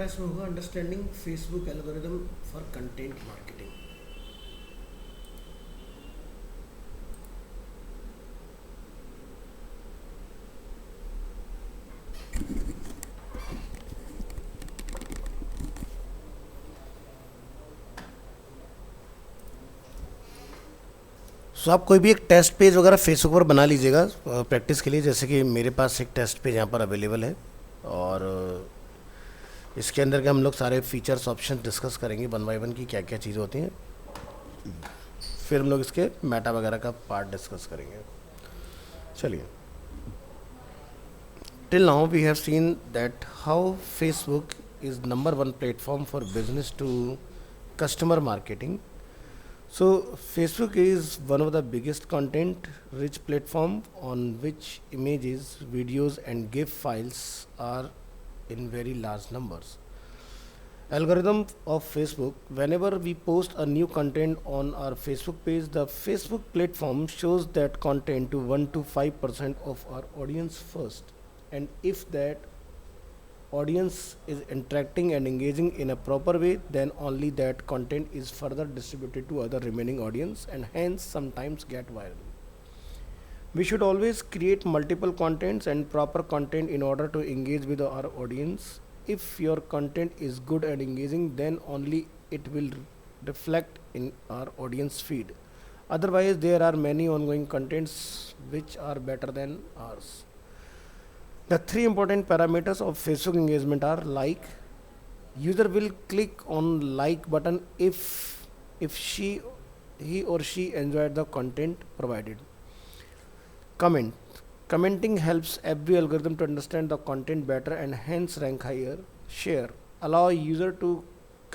हमारा इसमें होगा understanding Facebook algorithm for content marketing. So आप कोई भी एक टेस्ट पेज वगैरह फेसबुक पर बना लीजिएगा प्रैक्टिस के लिए। जैसे कि मेरे पास एक टेस्ट पेज यहाँ पर अवेलेबल है, और इसके अंदर के हम लोग सारे फीचर्स ऑप्शन डिस्कस करेंगे वन बाय वन की क्या क्या चीज़ें होती हैं। फिर हम लोग इसके मेटा वगैरह का पार्ट डिस्कस करेंगे। चलिए, till now we have seen that how Facebook is number one platform for business to customer marketing. So Facebook is one of the biggest content rich platform on which images, videos and GIF files are in very large numbers. Algorithm of Facebook: whenever we post a new content on our Facebook page, the Facebook platform shows that content to 1 to 5% of our audience first, and if that audience is interacting and engaging in a proper way, then only that content is further distributed to other remaining audience and hence sometimes get viral. We should always create multiple contents and proper content in order to engage with our audience. If your content is good and engaging, then only it will reflect in our audience feed. Otherwise, there are many ongoing contents which are better than ours. The three important parameters of Facebook engagement are: like, user will click on like button if he or she enjoyed the content provided. Comment. Commenting helps every algorithm to understand the content better and hence rank higher. Share. Allow user to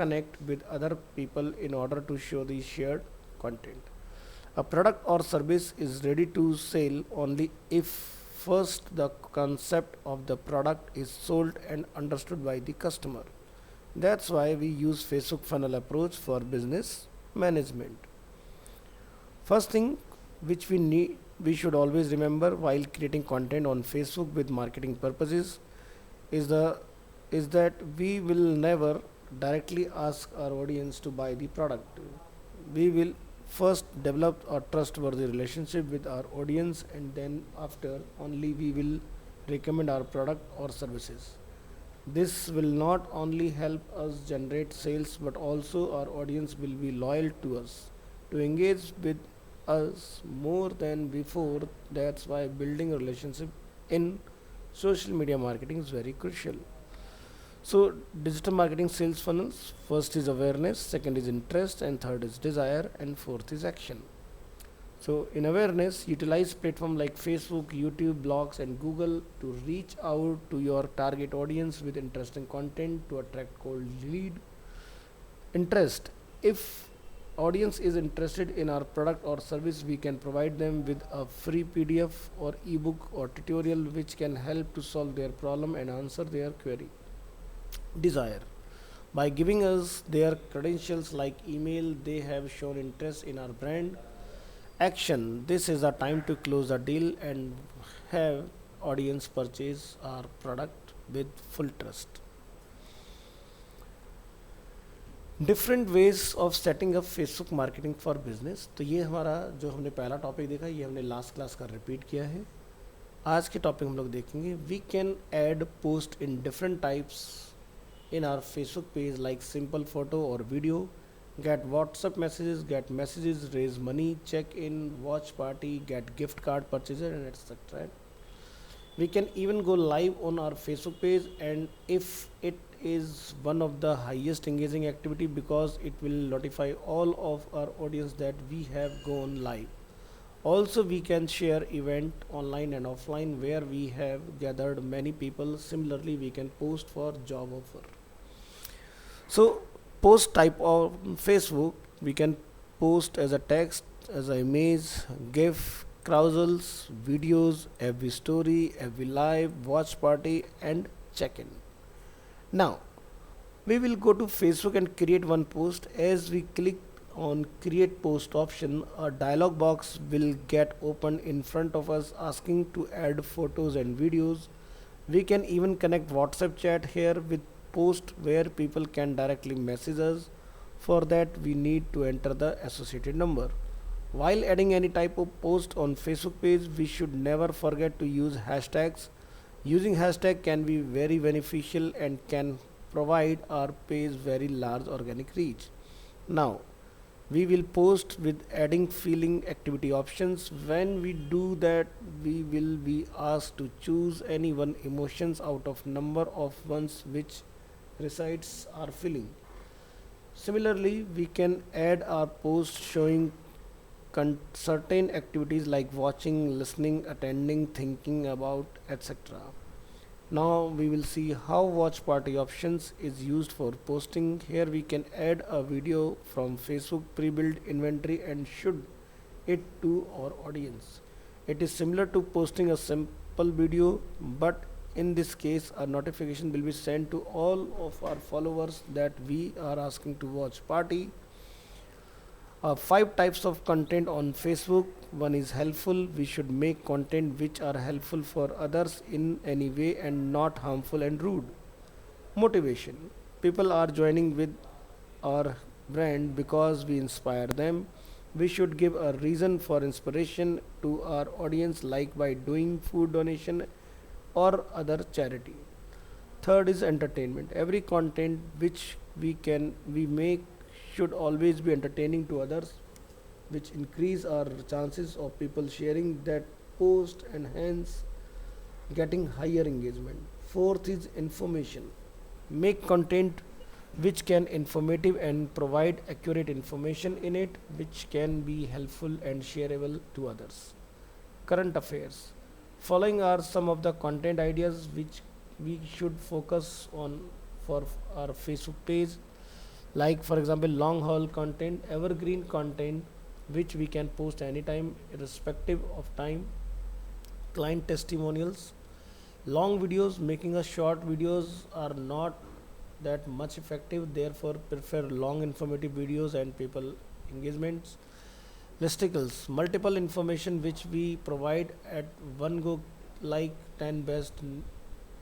connect with other people in order to show the shared content. A product or service is ready to sell only if first the concept of the product is sold and understood by the customer. That's why we use Facebook funnel approach for business management. First thing which we should always remember while creating content on Facebook with marketing purposes is the is that we will never directly ask our audience to buy the product. We will first develop a trustworthy relationship with our audience, and then after only we will recommend our product or services. This will not only help us generate sales, but also our audience will be loyal to us, to engage with us more than before. That's why building a relationship in social media marketing is very crucial. So, digital marketing sales funnels: first is awareness, second is interest, and third is desire, and fourth is action. So, in awareness, utilize platforms like Facebook, YouTube, blogs, and Google to reach out to your target audience with interesting content to attract cold lead. Interest: if audience is interested in our product or service, we can provide them with a free PDF or ebook or tutorial which can help to solve their problem and answer their query. Desire: by giving us their credentials like email, they have shown interest in our brand. Action: this is the time to close a deal and have audience purchase our product with full trust. Different ways of setting up Facebook marketing for business. तो ये हमारा जो हमने पहला topic देखा, ये हमने last class का रिपीट किया है। आज के टॉपिक हम लोग देखेंगे, we can add post in different types in our Facebook page like simple photo or video, get WhatsApp messages, get messages, raise money, check in, watch party, get gift card purchases, and etc. We can even go live on our Facebook page, and if it is one of the highest engaging activity because it will notify all of our audience that we have gone live. Also, we can share event online and offline where we have gathered many people. Similarly, we can post for job offer. So, post type of Facebook, we can post as a text, as an image, GIF, carousels, videos, every story, every live, watch party, and check in. Now, we will go to Facebook and create one post. As we click on create post option, a dialog box will get opened in front of us asking to add photos and videos. We can even connect WhatsApp chat here with post where people can directly message us. For that, we need to enter the associated number. While adding any type of post on Facebook page, we should never forget to use hashtags. Using hashtag can be very beneficial and can provide our page very large organic reach. Now, we will post with adding feeling activity options. When we do that, we will be asked to choose any one emotions out of number of ones which recites our feeling. Similarly, we can add our post showing certain activities like watching, listening, attending, thinking about, etc. Now we will see how watch party options is used for posting. Here we can add a video from Facebook pre-built inventory and should it to our audience. It is similar to posting a simple video, but in this case a notification will be sent to all of our followers that we are asking to watch party. Five types of content on Facebook. One is helpful. We should make content which are helpful for others in any way and not harmful and rude. Motivation. People are joining with our brand because we inspire them. We should give a reason for inspiration to our audience, like by doing food donation or other charity. Third is entertainment. Every content which we make should always be entertaining to others, which increase our chances of people sharing that post and hence getting higher engagement. Fourth is information. Make content which can informative and provide accurate information in it, which can be helpful and shareable to others. Current affairs. Following are some of the content ideas which we should focus on for our Facebook page, like for example long haul content, evergreen content which we can post anytime irrespective of time, client testimonials, long videos. Making a short videos are not that much effective, therefore prefer long informative videos and people engagements. Listicles, multiple information which we provide at one go, like 10 best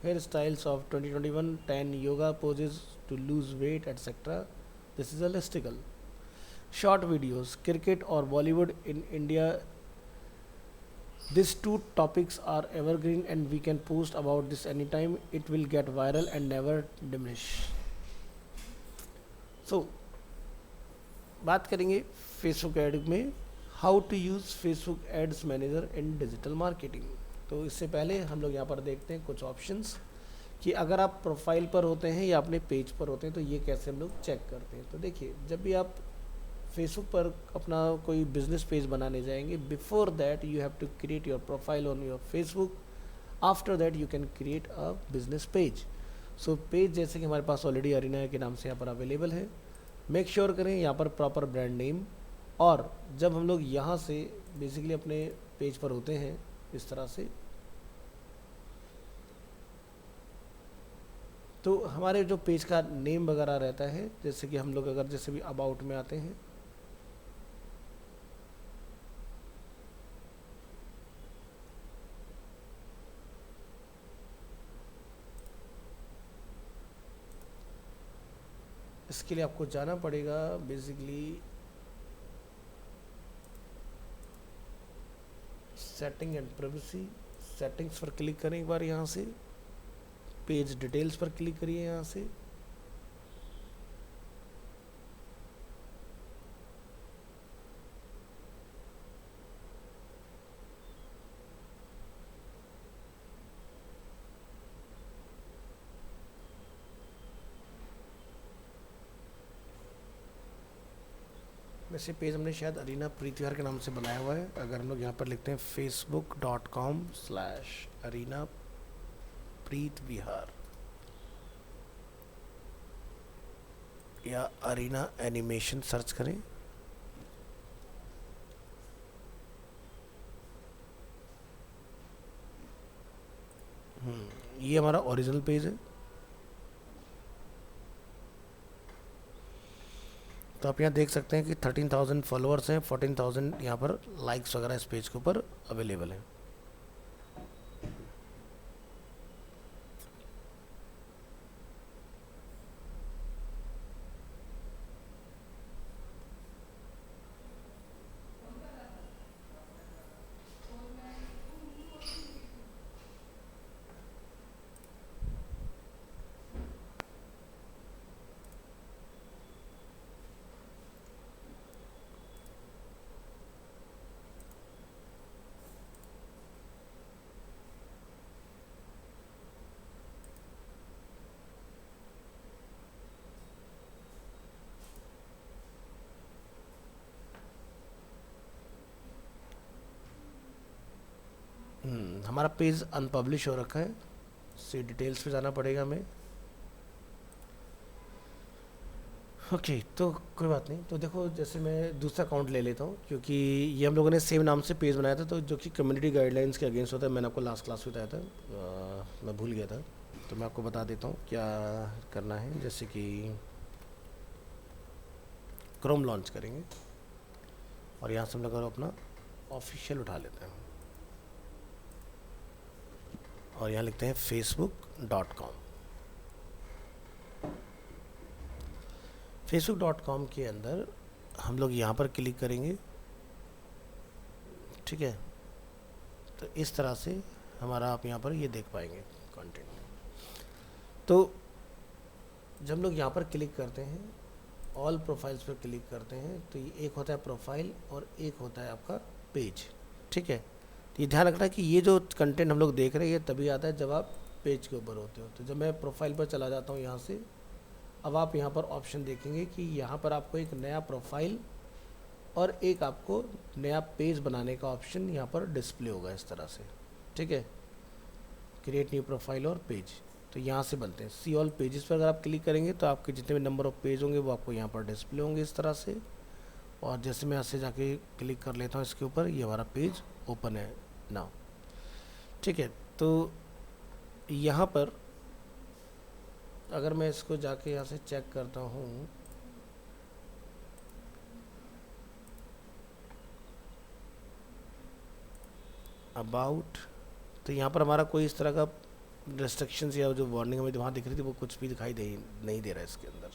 hairstyles of 2021, 10 yoga poses to lose weight, etc. This is a listicle. Short videos, cricket or Bollywood in India. These two topics are evergreen and we can post about this anytime. It will get viral and never diminish. So बात करेंगे Facebook ad में how to use Facebook ads manager in digital marketing. तो इससे पहले हम लोग यहाँ पर देखते हैं कुछ ऑप्शंस कि अगर आप प्रोफाइल पर होते हैं या अपने पेज पर होते हैं तो ये कैसे हम लोग चेक करते हैं. तो देखिए, जब भी आप फेसबुक पर अपना कोई बिजनेस पेज बनाने जाएंगे, before that you have to create your profile on your Facebook. After that you can create a business page. So page जैसे कि हमारे पास ऑलरेडी अरीना के नाम से यहाँ पर अवेलेबल है. मेक श्योर करें यहाँ पर प्रॉपर ब्रांड नेम. और जब हम लोग यहाँ से बेसिकली अपने पेज पर होते हैं इस तरह से, तो हमारे जो पेज का नेम वगैरह रहता है, जैसे कि हम लोग अगर जैसे भी अबाउट में आते हैं, इसके लिए आपको जाना पड़ेगा basically setting and privacy. Settings पर क्लिक करें एक बार, यहाँ से पेज डिटेल्स पर क्लिक करिए. यहाँ से वैसे पेज हमने शायद अरीना प्रीत विहार के नाम से बनाया हुआ है. अगर हम लोग यहाँ पर लिखते हैं facebook.com/अरीना प्रीत विहार या अरीना एनिमेशन सर्च करें, ये हमारा ओरिजिनल पेज है. तो आप यहाँ देख सकते हैं कि 13,000 फॉलोअर्स हैं, 14,000 यहाँ पर लाइक्स वगैरह इस पेज के ऊपर अवेलेबल हैं. हमारा पेज अनपब्लिश हो रखा है, सी डिटेल्स पे जाना पड़ेगा हमें। ओके तो कोई बात नहीं। तो देखो जैसे मैं दूसरा अकाउंट ले लेता हूँ, क्योंकि ये हम लोगों ने सेम नाम से पेज बनाया था, तो जो कि कम्युनिटी गाइडलाइंस के अगेंस्ट होता है। मैंने आपको लास्ट क्लास में बताया था, मैं भूल गया था, तो मैं आपको बता देता हूँ क्या करना है। जैसे कि क्रोम लॉन्च करेंगे और यहाँ से हम लोग अपना ऑफिशियल उठा लेते हैं और यहाँ लिखते हैं facebook.com। facebook.com के अंदर हम लोग यहाँ पर क्लिक करेंगे, ठीक है। तो इस तरह से हमारा आप यहाँ पर ये देख पाएंगे कंटेंट। तो जब हम लोग यहाँ पर क्लिक करते हैं, ऑल प्रोफाइल्स पर क्लिक करते हैं, तो ये एक होता है प्रोफाइल और एक होता है आपका पेज, ठीक है। तो ये ध्यान रखना कि ये जो कंटेंट हम लोग देख रहे हैं ये तभी आता है जब आप पेज के ऊपर होते हो। तो जब मैं प्रोफाइल पर चला जाता हूँ यहाँ से, अब आप यहाँ पर ऑप्शन देखेंगे कि यहाँ पर आपको एक नया प्रोफाइल और एक आपको नया पेज बनाने का ऑप्शन यहाँ पर डिस्प्ले होगा इस तरह से, ठीक है। क्रिएट न्यू प्रोफाइल और पेज, तो यहाँ से बनते हैं। सी ऑल पेजेस पर अगर आप क्लिक करेंगे तो आपके जितने भी नंबर ऑफ पेज होंगे वो आपको यहाँ पर डिस्प्ले होंगे इस तरह से। और जैसे मैं यहाँ से जाके क्लिक कर लेता हूँ इसके ऊपर, ये हमारा पेज ओपन है नाउ, ठीक है। तो यहाँ पर अगर मैं इसको जाके यहाँ से चेक करता हूँ, अबाउट, तो यहाँ पर हमारा कोई इस तरह का रेस्ट्रिक्शंस या जो वार्निंग हमें वहाँ दिख रही थी वो कुछ भी दिखाई नहीं दे रहा है इसके अंदर,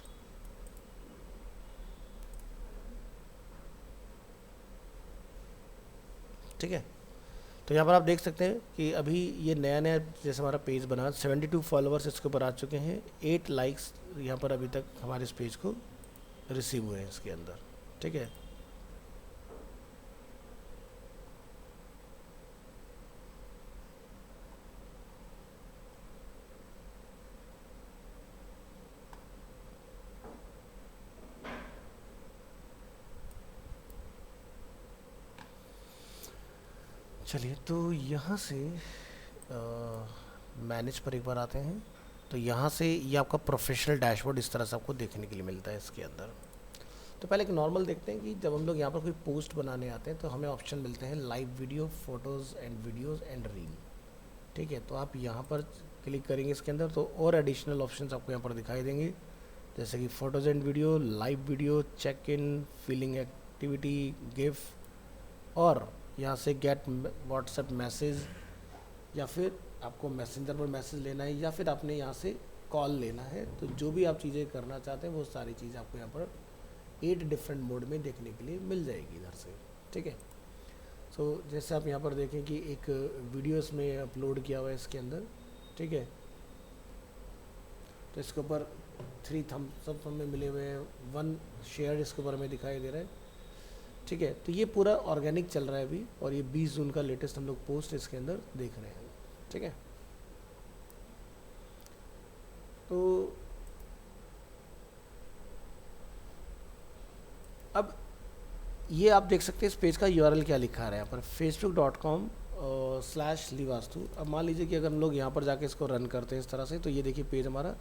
ठीक है। तो यहाँ पर आप देख सकते हैं कि अभी ये नया जैसे हमारा पेज बना, 72 फॉलोअर्स इसके ऊपर आ चुके हैं, 8 लाइक्स यहाँ पर अभी तक हमारे इस पेज को रिसीव हुए हैं इसके अंदर, ठीक है। चलिए तो यहाँ से मैनेज पर एक बार आते हैं। तो यहाँ से ये आपका प्रोफेशनल डैशबोर्ड इस तरह से आपको देखने के लिए मिलता है इसके अंदर। तो पहले एक नॉर्मल देखते हैं कि जब हम लोग यहाँ पर कोई पोस्ट बनाने आते हैं तो हमें ऑप्शन मिलते हैं live video, photos and videos and reel, ठीक है। तो आप यहाँ पर क्लिक करेंगे इसके अंदर तो और एडिशनल ऑप्शंस आपको यहाँ पर दिखाई देंगे, जैसे कि photos and video, live video, check in, feeling activity, GIF, और यहाँ से गेट व्हाट्सएप मैसेज, या फिर आपको मैसेंजर पर मैसेज लेना है, या फिर आपने यहाँ से कॉल लेना है। तो जो भी आप चीज़ें करना चाहते हैं वो सारी चीज़ आपको यहाँ पर 8 डिफरेंट मोड में देखने के लिए मिल जाएगी इधर से, ठीक है। सो जैसे आप यहाँ पर देखें कि एक वीडियो इसमें अपलोड किया हुआ है इसके अंदर, ठीक है। तो इसके ऊपर 3 थम्स अप हमें मिले हुए हैं, 1 शेयर इसके ऊपर हमें दिखाई दे रहा है, ठीक है। तो ये पूरा ऑर्गेनिक चल रहा है अभी, और ये 20 जून का लेटेस्ट हम लोग पोस्ट इसके अंदर देख रहे हैं, ठीक है। तो अब ये आप देख सकते हैं इस पेज का URL क्या लिखा है यहाँ पर, facebook.com/लीवास्तु। अब मान लीजिए कि अगर हम लोग यहाँ पर जाके इसको रन करते हैं इस तरह से, तो ये देखिए पेज हमारा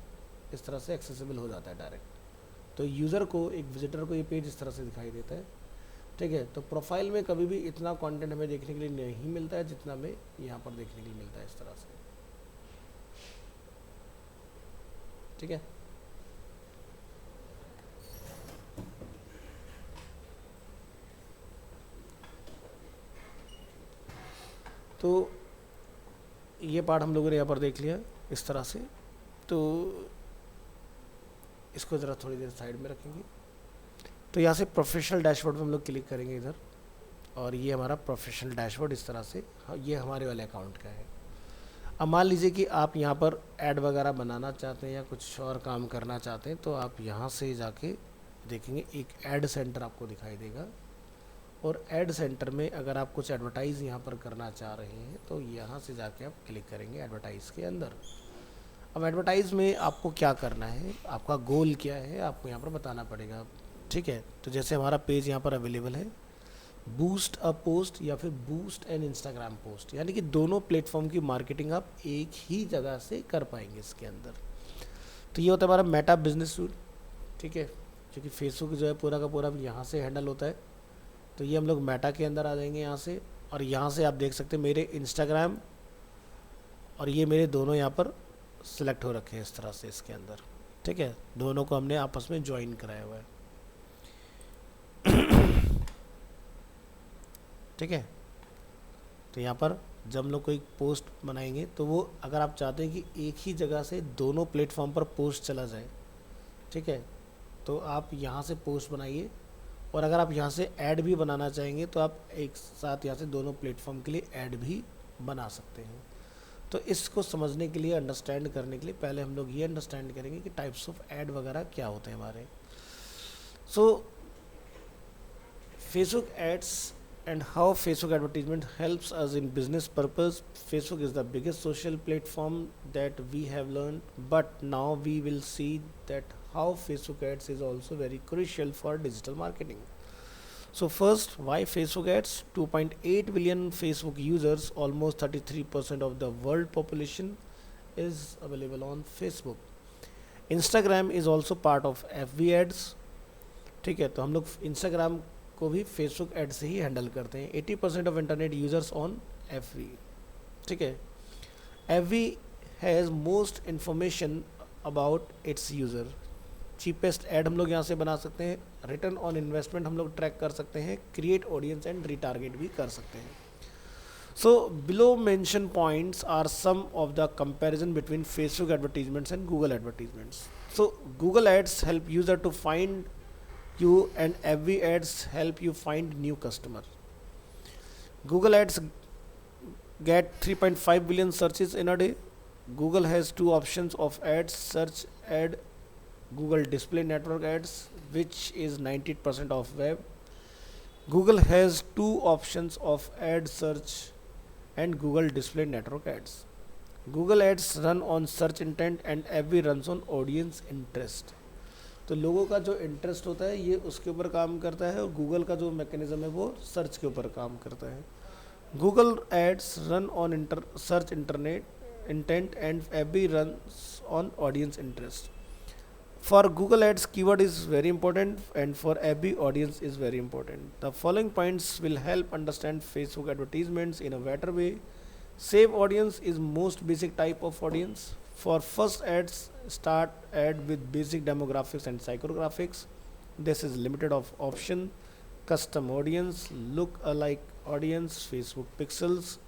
इस तरह से एक्सेसिबल हो जाता है डायरेक्ट। तो यूज़र को, एक विजिटर को ये पेज इस तरह से दिखाई देता है, ठीक है। तो प्रोफाइल में कभी भी इतना कंटेंट हमें देखने के लिए नहीं मिलता है जितना हमें यहाँ पर देखने के लिए मिलता है इस तरह से, ठीक है। तो ये पार्ट हम लोगों ने यहाँ पर देख लिया इस तरह से। तो इसको ज़रा थोड़ी देर साइड में रखेंगे। तो यहाँ से प्रोफेशनल डैशबोर्ड पे हम लोग क्लिक करेंगे इधर, और ये हमारा प्रोफेशनल डैशबोर्ड इस तरह से, ये हमारे वाले अकाउंट का है। अब मान लीजिए कि आप यहाँ पर ऐड वगैरह बनाना चाहते हैं या कुछ और काम करना चाहते हैं, तो आप यहाँ से जाके देखेंगे एक ऐड सेंटर आपको दिखाई देगा, और ऐड सेंटर में अगर आप कुछ एडवर्टाइज़ यहाँ पर करना चाह रहे हैं तो यहाँ से जाके आप क्लिक करेंगे एडवर्टाइज़ के अंदर। अब एडवर्टाइज़ में आपको क्या करना है, आपका गोल क्या है, आपको यहाँ पर बताना पड़ेगा, ठीक है। तो जैसे हमारा पेज यहाँ पर अवेलेबल है, बूस्ट अ पोस्ट या फिर बूस्ट एन इंस्टाग्राम पोस्ट, यानी कि दोनों प्लेटफॉर्म की मार्केटिंग आप एक ही जगह से कर पाएंगे इसके अंदर। तो ये होता है हमारा मेटा बिजनेस सूट, ठीक है, क्योंकि फेसबुक जो है पूरा का पूरा यहाँ से हैंडल होता है। तो ये हम लोग मेटा के अंदर आ जाएंगे यहाँ से, और यहाँ से आप देख सकते हैं मेरे इंस्टाग्राम और ये मेरे दोनों यहाँ पर सिलेक्ट हो रखे हैं इस तरह से इसके अंदर, ठीक है, दोनों को हमने आपस में ज्वाइन कराया हुआ है, ठीक है। तो यहाँ पर जब हम लोग कोई पोस्ट बनाएंगे तो वो अगर आप चाहते हैं कि एक ही जगह से दोनों प्लेटफॉर्म पर पोस्ट चला जाए, ठीक है, तो आप यहाँ से पोस्ट बनाइए, और अगर आप यहाँ से ऐड भी बनाना चाहेंगे तो आप एक साथ यहाँ से दोनों प्लेटफॉर्म के लिए ऐड भी बना सकते हैं। तो इसको समझने के लिए, अंडरस्टैंड करने के लिए पहले हम लोग ये अंडरस्टैंड करेंगे कि टाइप्स ऑफ ऐड वगैरह क्या होते हैं हमारे। सो Facebook ads and how Facebook advertisement helps us in business purpose. Facebook is the biggest social platform that we have learned, but now we will see that how Facebook ads is also very crucial for digital marketing. So first, why Facebook ads? 2.8 billion Facebook users, almost 33% of the world population is available on Facebook. Instagram is also part of FB ads, ठीक है, तो हम लोग Instagram को भी Facebook ad से ही handle करते हैं। 80% of internet users on FB, ठीक है। FB has most information about it's user. Cheapest add हम लोग यहाँ से बना सकते हैं, रिटर्न ऑन इन्वेस्टमेंट हम लोग ट्रैक कर सकते हैं, क्रिएट ऑडियंस एंड रिटारगेट भी कर सकते हैं। So below mentioned points are some of the comparison between Facebook advertisements and Google advertisements. So Google ads help user to find you and FB ads help you find new customer. Google ads get 3.5 billion searches in a day. Google has two options of ads: search ad, Google display network ads, which is 90% of web. Google has two options of ad search and Google display network ads. Google ads run on search intent and FB runs on audience interest. तो लोगों का जो interest होता है ये उसके ऊपर काम करता है, और गूगल का जो मैकेनिज्म है वो सर्च के ऊपर काम करता है। Google ads run on search internet intent and FB runs on audience interest. For Google ads, keyword is very important, and for FB, audience is very important. The following points will help understand Facebook advertisements in a better way. Save audience is most basic type of audience. For first ads, start ad with basic demographics and psychographics. This is limited of option. Custom audience, look alike audience, Facebook pixels.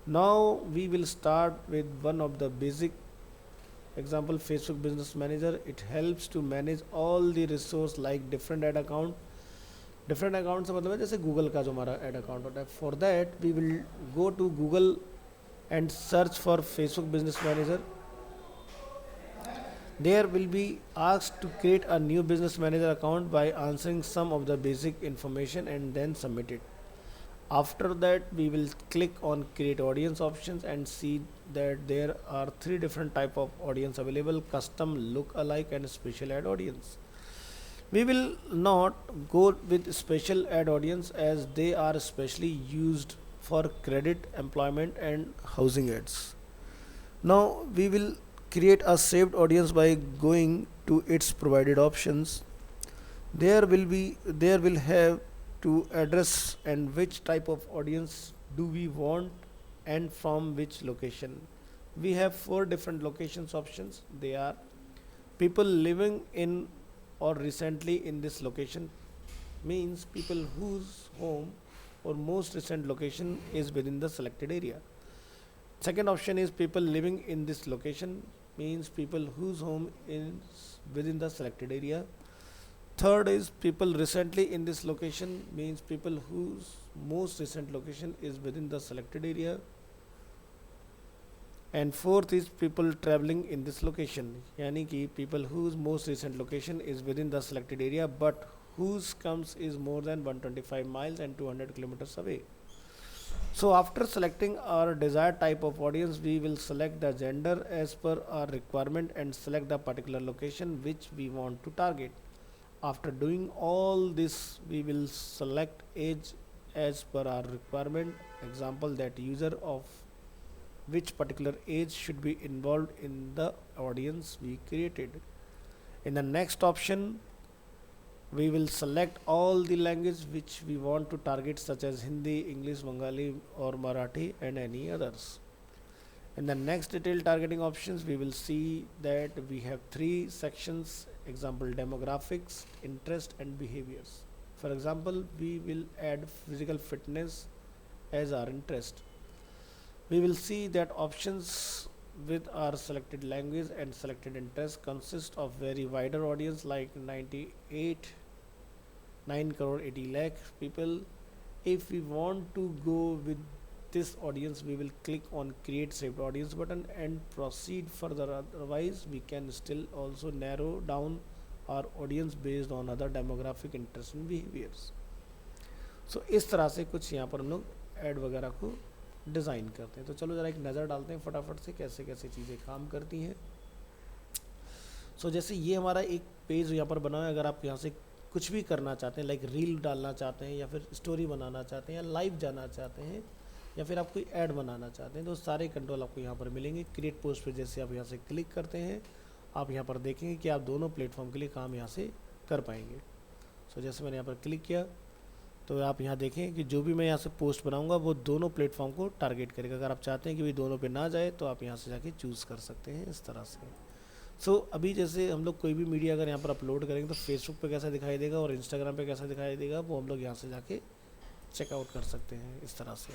Now we will start with one of the basic example, Facebook business manager. It helps to manage all the resource like different ad account. Different account से मतलब है जैसे Google का जो हमारा add account होता है। For that we will go to Google and search for Facebook business manager. There will be asked to create a new business manager account by answering some of the basic information and then submit it. After that we will click on create audience options and see that there are three different type of audience available: custom, look alike and special ad audience. We will not go with special ad audience as they are specially used for credit, employment and housing ads. Now we will create a saved audience by going to its provided options. There will have to address and which type of audience do we want and from which location. We have 4 different locations options. They are people living in or recently in this location, means people whose home or most recent location is within the selected area. Second option is people living in this location, means people whose home is within the selected area. Third is people recently in this location, means people whose most recent location is within the selected area. And fourth is people traveling in this location, यानी कि people whose most recent location is within the selected area but whose comes is more than 125 miles and 200 kilometers away. So after selecting our desired type of audience, we will select the gender as per our requirement and select the particular location which we want to target. After doing all this, we will select age as per our requirement. Example, that user of which particular age should be involved in the audience we created. In the next option, we will select all the language which we want to target, such as Hindi, English, Bengali or Marathi, and any others. In the next detailed targeting options, we will see that we have three sections. Example, demographics, interest and behaviors. For example, we will add physical fitness as our interest. We will see that options with our selected language and selected interest consist of very wider audience like 98 9 crore 80 lakh people. If we want to go with this audience, we will click on create saved audience button and proceed further. Otherwise, we can still also narrow down our audience based on other demographic interest and behaviors. सो इस तरह से कुछ यहाँ पर हम लोग add वगैरह को डिज़ाइन करते हैं. तो चलो ज़रा एक नज़र डालते हैं फटाफट से कैसे कैसे चीज़ें काम करती हैं. सो जैसे ये हमारा एक पेज यहाँ पर बना है. अगर आप यहाँ से कुछ भी करना चाहते हैं, लाइक रील डालना चाहते हैं या फिर स्टोरी बनाना चाहते हैं या लाइव जाना चाहते हैं या फिर आप कोई ऐड बनाना चाहते हैं, तो सारे कंट्रोल आपको यहाँ पर मिलेंगे. क्रिएट पोस्ट पे जैसे आप यहाँ से क्लिक करते हैं, आप यहाँ पर देखेंगे कि आप दोनों प्लेटफॉर्म के लिए काम यहाँ से कर पाएंगे. सो जैसे मैंने यहाँ पर क्लिक किया तो आप यहाँ देखें कि जो भी मैं यहाँ से पोस्ट बनाऊंगा वो दोनों प्लेटफॉर्म को टारगेट करेगा. अगर आप चाहते हैं कि भाई दोनों पे ना जाए तो आप यहाँ से जाके चूज़ कर सकते हैं इस तरह से. सो अभी जैसे हम लोग कोई भी मीडिया अगर यहाँ पर अपलोड करेंगे तो फेसबुक पे कैसा दिखाई देगा और इंस्टाग्राम पे कैसा दिखाई देगा वो हम लोग यहाँ से जाके चेकआउट कर सकते हैं इस तरह से.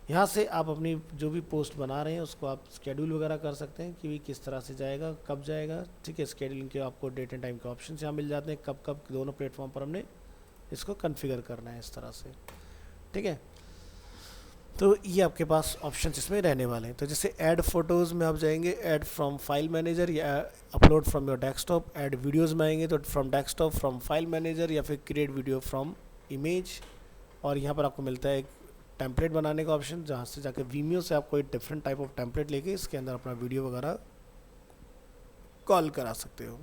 यहाँ से आप अपनी जो भी पोस्ट बना रहे हैं उसको आप स्केड्यूल वगैरह कर सकते हैं कि भाई किस तरह से जाएगा, कब जाएगा. ठीक है, स्केड्यूलिंग के आपको डेट एंड टाइम के ऑप्शन यहाँ मिल जाते हैं, कब कब दोनों प्लेटफॉर्म पर हमने इसको कॉन्फ़िगर करना है इस तरह से. ठीक है, तो ये आपके पास ऑप्शन इसमें रहने वाले हैं. तो जैसे ऐड फोटोज़ में आप जाएंगे, ऐड फ्रॉम फाइल मैनेजर या upload from your desktop. Add videos में आएंगे तो from desktop, from file manager या फिर क्रिएट वीडियो फ्रॉम इमेज. और यहाँ पर आपको मिलता है एक टेम्पलेट बनाने का ऑप्शन, जहाँ से जाकर वीमियो से आप कोई डिफरेंट टाइप ऑफ टेम्पलेट लेके इसके अंदर अपना वीडियो वगैरह कॉल करा सकते हो.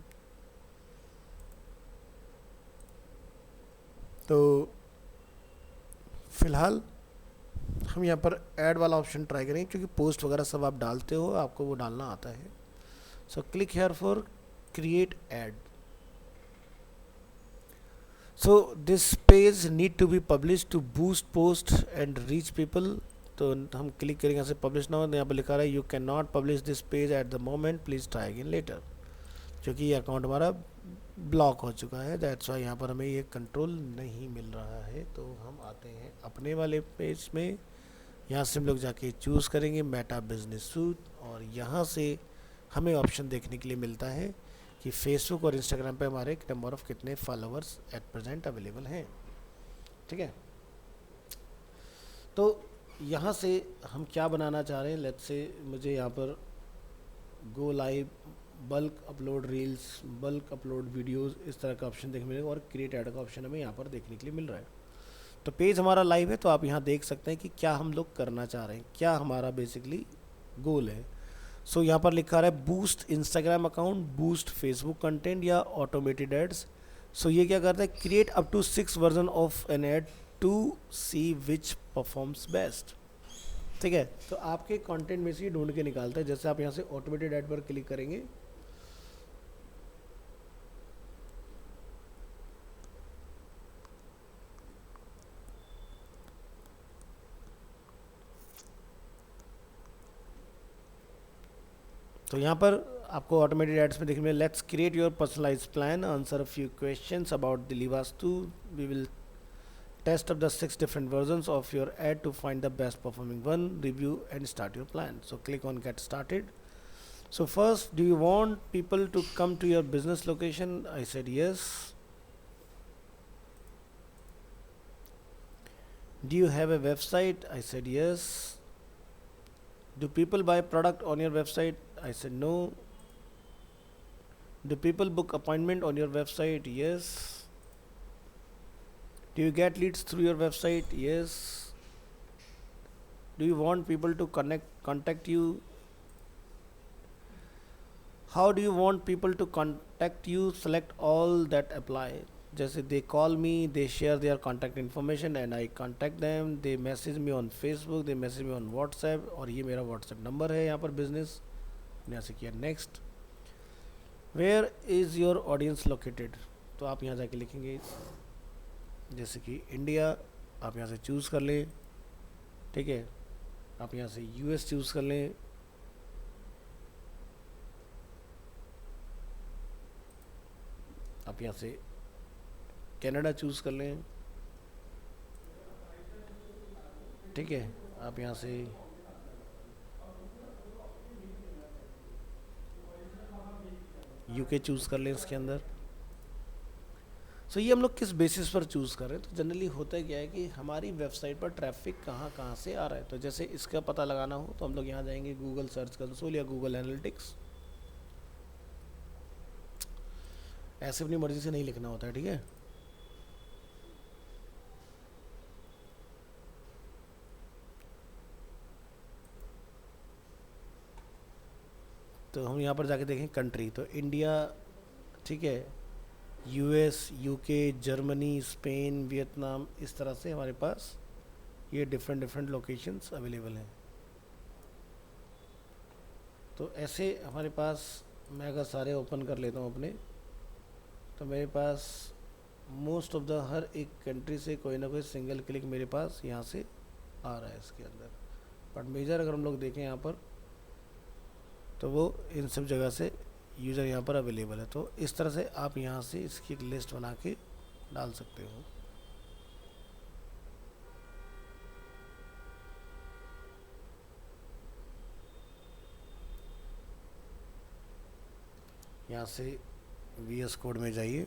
तो फ़िलहाल हम यहाँ पर ऐड वाला ऑप्शन ट्राई करेंगे क्योंकि पोस्ट वगैरह सब आप डालते हो, आपको वो डालना आता है. So click here for create ad. So this page need to be publish to boost post and reach people. तो हम क्लिक करेंगे यहाँ से पब्लिश नाउ. यहाँ पर लिखा रहा है you can not publish this page at the moment, please try again later. क्योंकि ये अकाउंट हमारा ब्लॉक हो चुका है, दैट्स वाई यहाँ पर हमें ये कंट्रोल नहीं मिल रहा है. तो हम आते हैं अपने वाले पेज में. यहाँ से हम लोग जाके चूज़ करेंगे मेटा बिजनेस सूट और यहाँ से हमें ऑप्शन देखने के लिए मिलता है कि फेसबुक और इंस्टाग्राम पे हमारे नंबर ऑफ़ कितने फॉलोअर्स एट प्रेजेंट अवेलेबल हैं. ठीक है, तो यहाँ से हम क्या बनाना चाह रहे हैं. लेट्स से मुझे यहाँ पर go live, bulk upload reels, bulk upload videos, इस तरह का ऑप्शन देखने मिलेगा और क्रिएट ऐड का ऑप्शन हमें यहाँ पर देखने के लिए मिल रहा है. तो पेज हमारा लाइव है, तो आप यहाँ देख सकते हैं कि क्या हम लोग करना चाह रहे हैं, क्या हमारा बेसिकली गोल है. सो यहाँ पर लिखा रहा है boost Instagram account, boost Facebook content या ऑटोमेटेड एड्स. सो ये क्या करता है, create up to 6 version of an ad to see which performs best. ठीक है, तो आपके कंटेंट में से ये ढूंढ के निकालता है. जैसे आप यहाँ से ऑटोमेटेड ऐड पर क्लिक करेंगे तो यहाँ पर आपको ऑटोमेटेड एड्स में देखने में let's create your personalize plan, answer a few questions about Delhi Vastu, we will test up the 6 different versions of your ad to find the best performing one, review and start your plan. So click on get started. So first, do you want people to come to your business location? I said yes. Do you have a website? I said yes. Do people buy product on your website? I said no. Do people book appointment on your website? Yes. Do you get leads through your website? Yes. Do you want people to contact you? How do you want people to contact you? Select all that apply. जैसे they call me, they share their contact information and eye contact them, they message me on Facebook, they message me on WhatsApp, और ये मेरा WhatsApp number है यहाँ पर business. यहाँ से किया next. Where is your audience located, तो आप यहाँ जाके लिखेंगे जैसे कि इंडिया, आप यहाँ से चूज़ कर लें, ठीक है। आप यहाँ से यूएस चूज़ कर लें, आप यहाँ से कनाडा चूज़ कर लें, ठीक है। आप यहाँ से यूके चूज़ कर लें इसके अंदर। सो ये हम लोग किस बेसिस पर चूज़ कर रहे हैं, तो जनरली होता है क्या है कि हमारी वेबसाइट पर ट्रैफिक कहाँ कहाँ से आ रहा है। तो जैसे इसका पता लगाना हो तो हम लोग यहाँ जाएंगे गूगल सर्च कंसोल या गूगल एनालिटिक्स। ऐसे अपनी मर्जी से नहीं लिखना होता है, ठीक है। तो हम यहाँ पर जाके देखें कंट्री, तो इंडिया, ठीक है, US, UK, Germany, Spain, Vietnam, इस तरह से हमारे पास ये डिफरेंट डिफरेंट लोकेशंस अवेलेबल हैं। तो ऐसे हमारे पास, मैं अगर सारे ओपन कर लेता हूँ अपने, तो मेरे पास मोस्ट ऑफ द हर एक कंट्री से कोई ना कोई सिंगल क्लिक मेरे पास यहाँ से आ रहा है इसके अंदर। बट मेजर अगर हम लोग देखें यहाँ पर, तो वो इन सब जगह से यूज़र यहाँ पर अवेलेबल है। तो इस तरह से आप यहाँ से इसकी एक लिस्ट बना के डाल सकते हो। यहाँ से VS कोड में जाइए,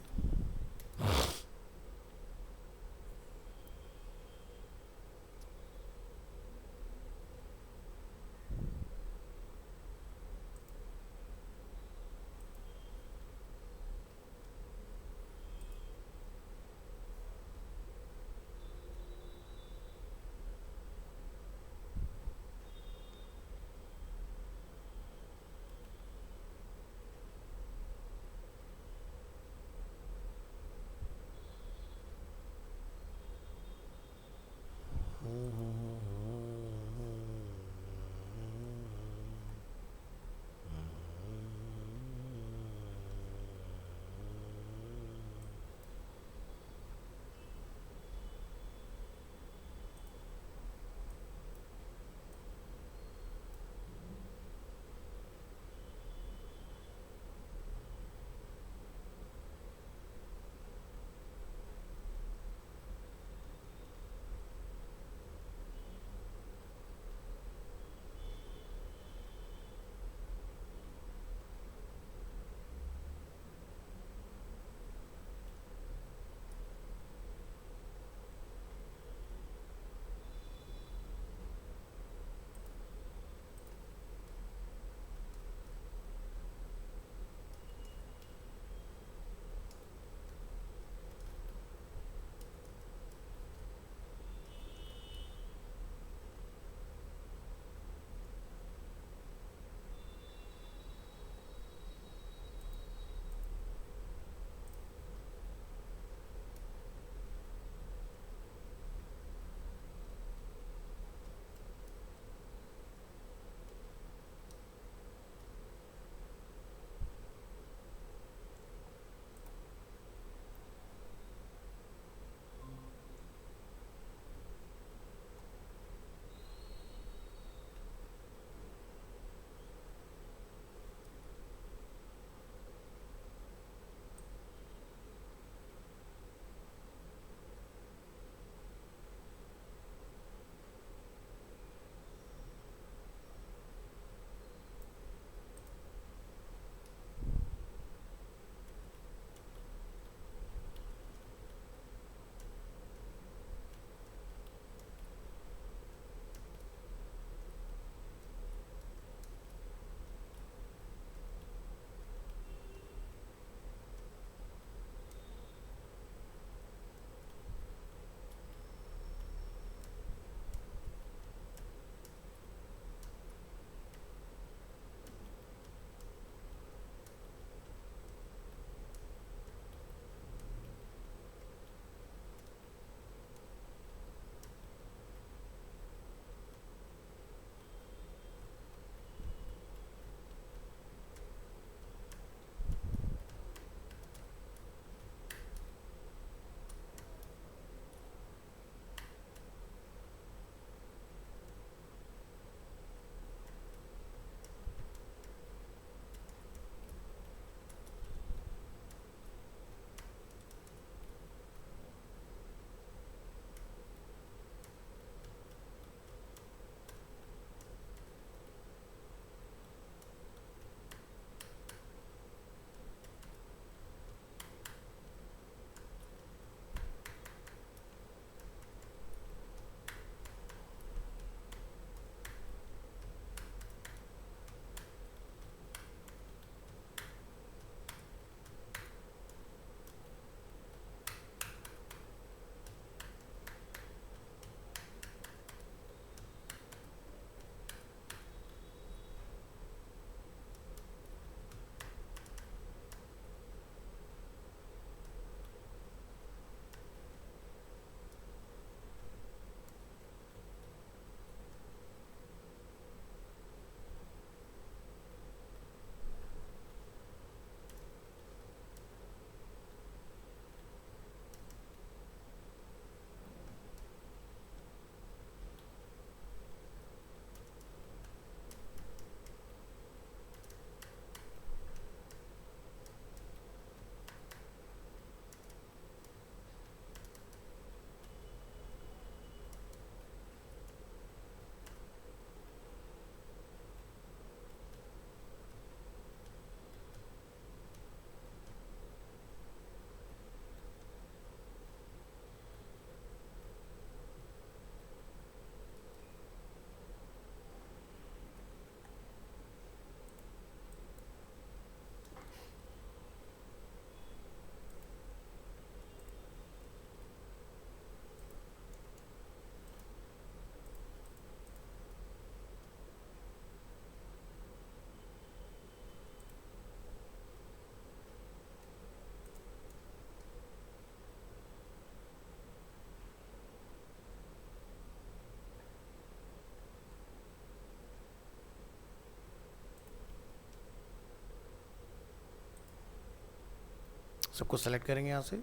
सबको सेलेक्ट करेंगे यहाँ से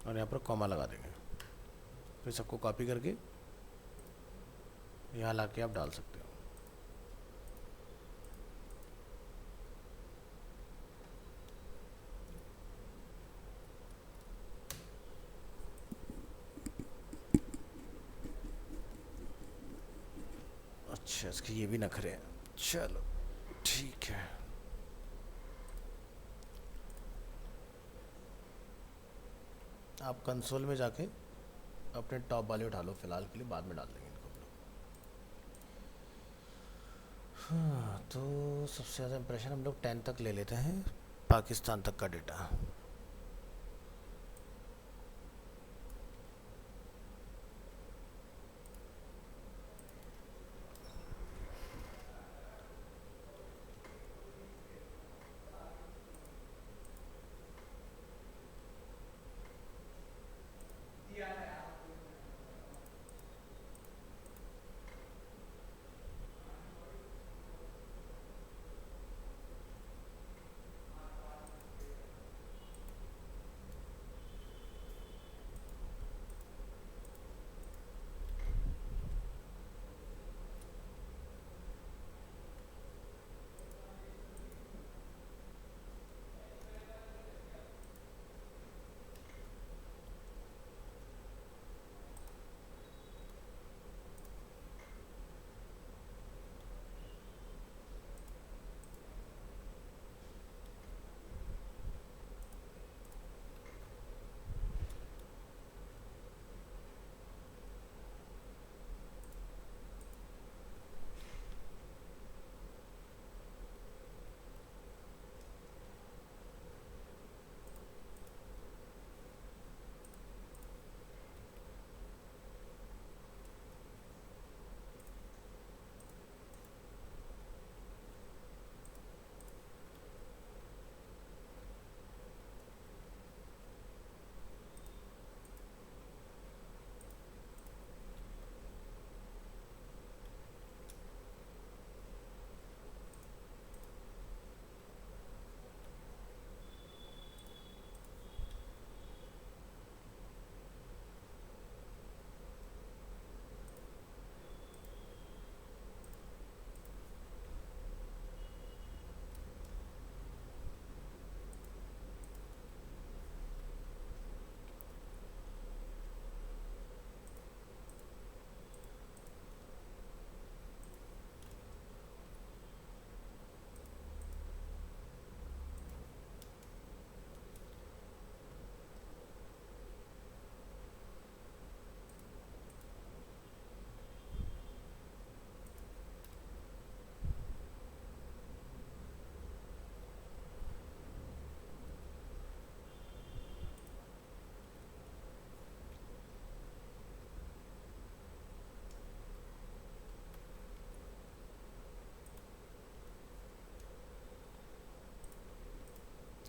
और यहाँ पर कॉमा लगा देंगे। फिर सबको कॉपी करके यहाँ ला के आप डाल सकते हो। अच्छा, इसके ये भी नखरे हैं। चलो ठीक है। आप कंसोल में जाके अपने टॉप वाले उठा लो फिलहाल के लिए, बाद में डाल देंगे इनको हम लोग। हाँ, तो सबसे ज़्यादा इंप्रेशन हम लोग 10 तक ले लेते हैं, पाकिस्तान तक का डेटा।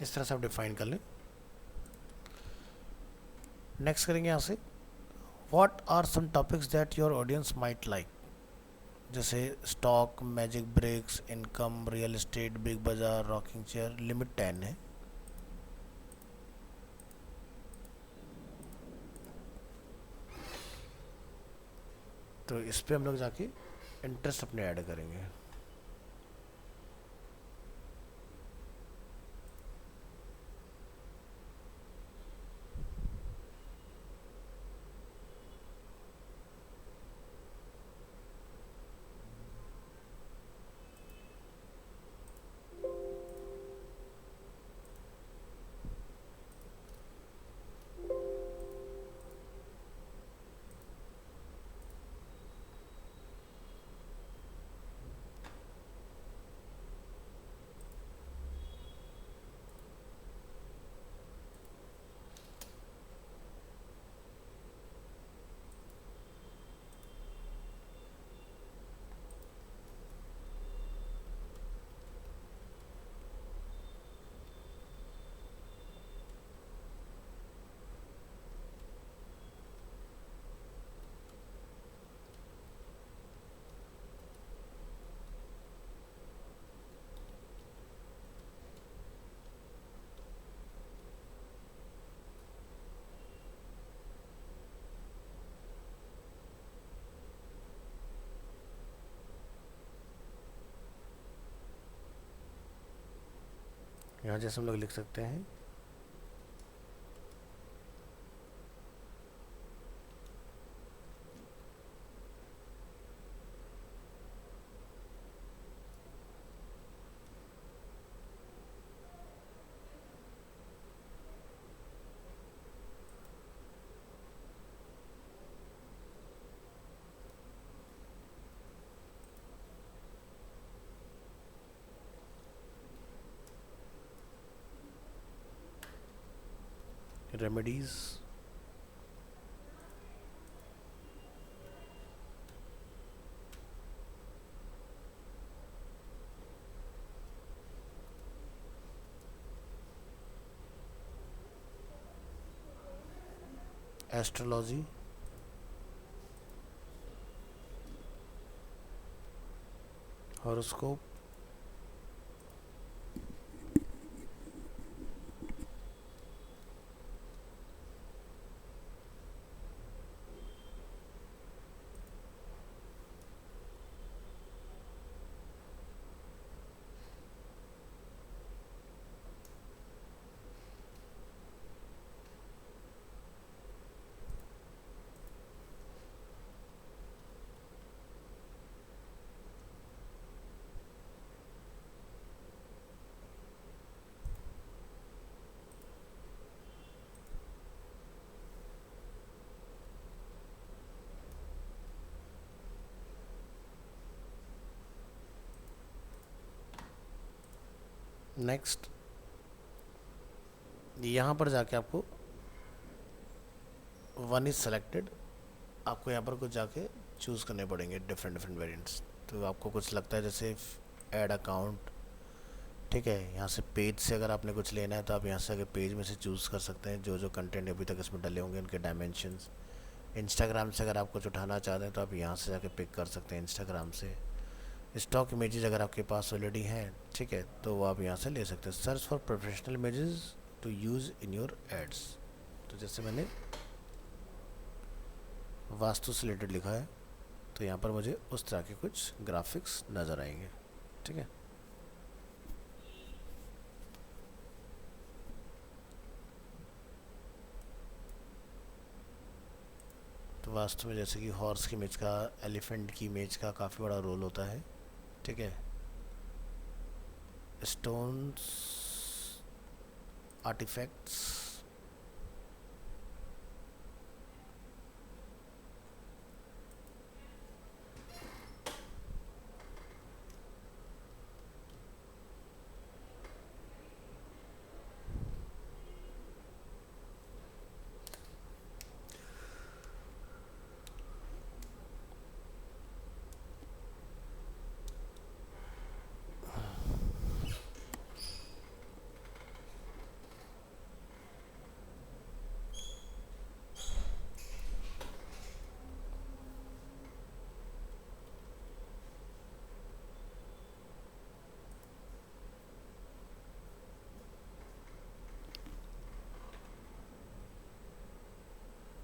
इस तरह से आप डिफाइन कर लें। नेक्स्ट करेंगे यहाँ से, what are some topics that your audience might like, जैसे stock, magic breaks, income, real estate, big Bazaar, rocking chair. Limit 10 है। तो इस पे हम लोग जाके इंटरेस्ट अपने ऐड करेंगे। यहाँ जैसे हम लोग लिख सकते हैं रेमेडीज, एस्ट्रोलॉजी, हॉरोस्कोप, नेक्स्ट यहाँ पर जाके आपको वन इज सेलेक्टेड, आपको यहाँ पर कुछ जाके चूज़ करने पड़ेंगे डिफरेंट डिफरेंट वेरिएंट्स। तो आपको कुछ लगता है जैसे ऐड अकाउंट, ठीक है, यहाँ से पेज से अगर आपने कुछ लेना है तो आप यहाँ से आगे पेज में से चूज़ कर सकते हैं जो जो कंटेंट अभी तक इसमें डले होंगे उनके डायमेंशंस। इंस्टाग्राम से अगर आप कुछ उठाना चाहते हैं तो आप यहाँ से जाके पिक कर सकते हैं इंस्टाग्राम से। स्टॉक इमेजेस अगर आपके पास ऑलरेडी हैं, ठीक है, तो वो आप यहाँ से ले सकते हैं। Search for professional images to use in your ads, तो जैसे मैंने वास्तु से रिलेटेड लिखा है तो यहाँ पर मुझे उस तरह के कुछ ग्राफिक्स नज़र आएंगे, ठीक है। तो वास्तु में जैसे कि हॉर्स की इमेज का, एलिफेंट की इमेज का काफ़ी बड़ा रोल होता है, ठीक है। स्टोन्स, आर्टिफैक्ट्स,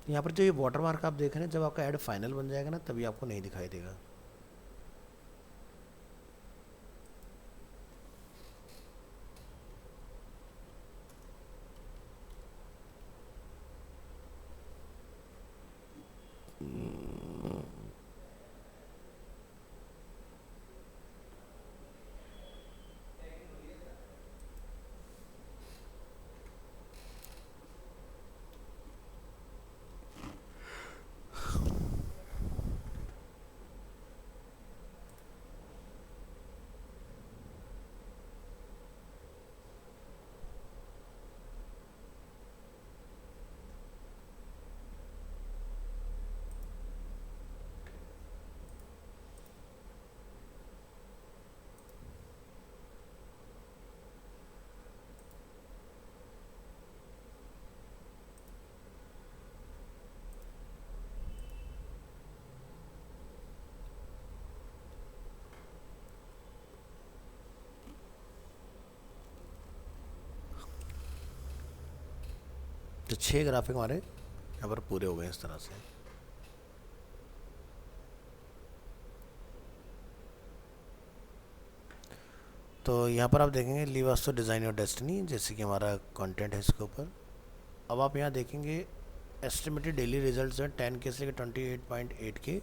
यहाँ पर जो ये वाटर मार्क आप देख रहे हैं, जब आपका ऐड फाइनल बन जाएगा ना तभी आपको नहीं दिखाई देगा। तो 6 ग्राफिक हमारे यहाँ पर पूरे हो गए इस तरह से। तो यहाँ पर आप देखेंगे leave us to design your destiny, जैसे कि हमारा कंटेंट है इसके ऊपर। अब आप यहाँ देखेंगे एस्टिमेटेड डेली रिजल्ट्स हैं 10K से लेकर 28.8K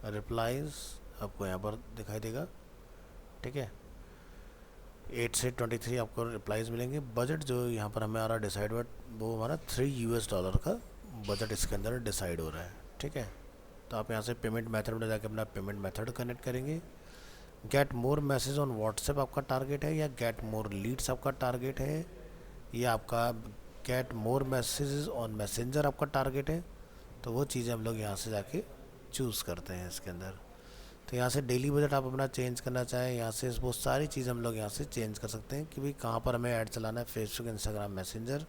रिप्लाइज आपको यहाँ पर दिखाई देगा, ठीक है। 8 से 23 आपको रिप्लाइज मिलेंगे। बजट जो यहाँ पर हमारा डिसाइड हुआ वो हमारा $3 का बजट इसके अंदर डिसाइड हो रहा है, ठीक है। तो आप यहाँ से पेमेंट मेथड में जाकर अपना पेमेंट मेथड कनेक्ट करेंगे। Get more message on WhatsApp आपका टारगेट है, या गेट मोर लीड्स आपका टारगेट है, या आपका get more messages on messenger आपका टारगेट है। तो वो चीज़ें हम लोग यहाँ से जाके चूज़ करते हैं इसके अंदर। तो यहाँ से डेली बजट आप अपना चेंज करना चाहें, यहाँ से वो सारी चीज़ हम लोग यहाँ से चेंज कर सकते हैं कि भाई कहाँ पर हमें ऐड चलाना है, Facebook, Instagram, messenger.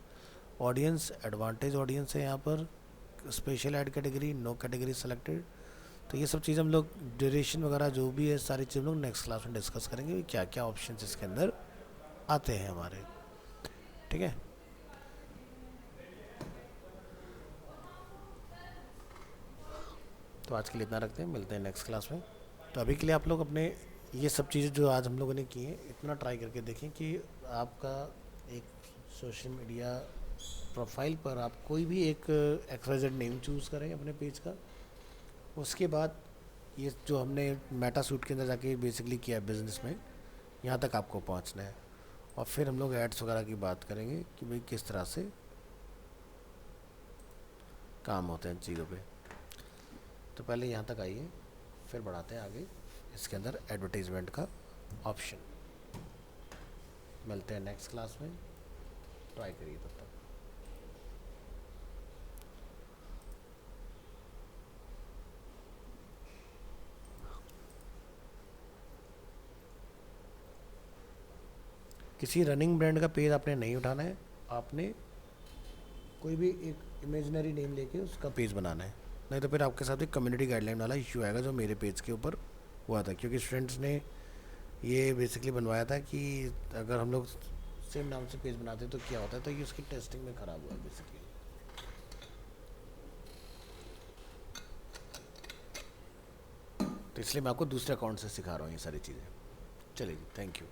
Audience advantage audience है यहाँ पर, special ad category, no category selected. तो ये सब चीज़ हम लोग ड्यूरेशन वगैरह जो भी है सारी चीज़ हम लोग नेक्स्ट क्लास में डिस्कस करेंगे क्या क्या ऑप्शन इसके अंदर आते हैं हमारे, ठीक है। तो आज के लिए इतना रखते हैं, मिलते हैं नेक्स्ट क्लास में। तो अभी के लिए आप लोग अपने ये सब चीज़ें जो आज हम लोगों ने की हैं इतना ट्राई करके देखें कि आपका एक सोशल मीडिया प्रोफाइल पर आप कोई भी एक XYZ नेम चूज़ करें अपने पेज का। उसके बाद ये जो हमने मेटा सूट के अंदर जाके बेसिकली किया है बिज़नेस में, यहाँ तक आपको पहुँचना है। और फिर हम लोग एड्स वगैरह की बात करेंगे कि भाई किस तरह से काम होते हैं चीज़ों पे। तो पहले यहाँ तक आइए, फिर बढ़ाते हैं आगे इसके अंदर एडवर्टीज़मेंट का ऑप्शन। मिलते हैं नेक्स्ट क्लास में, ट्राई करिए तब तक। किसी रनिंग ब्रांड का पेज आपने नहीं उठाना है, आपने कोई भी एक इमेजिनरी नेम लेके उसका पेज बनाना है। नहीं तो फिर आपके साथ एक कम्युनिटी गाइडलाइन वाला इशू आएगा जो मेरे पेज के ऊपर हुआ था, क्योंकि स्टूडेंट्स ने ये बेसिकली बनवाया था कि अगर हम लोग सेम नाम से पेज बनाते तो क्या होता है, तो ये उसकी टेस्टिंग में ख़राब हुआ बेसिकली। तो इसलिए मैं आपको दूसरे अकाउंट से सिखा रहा हूँ ये सारी चीज़ें। चलिए जी, थैंक यू।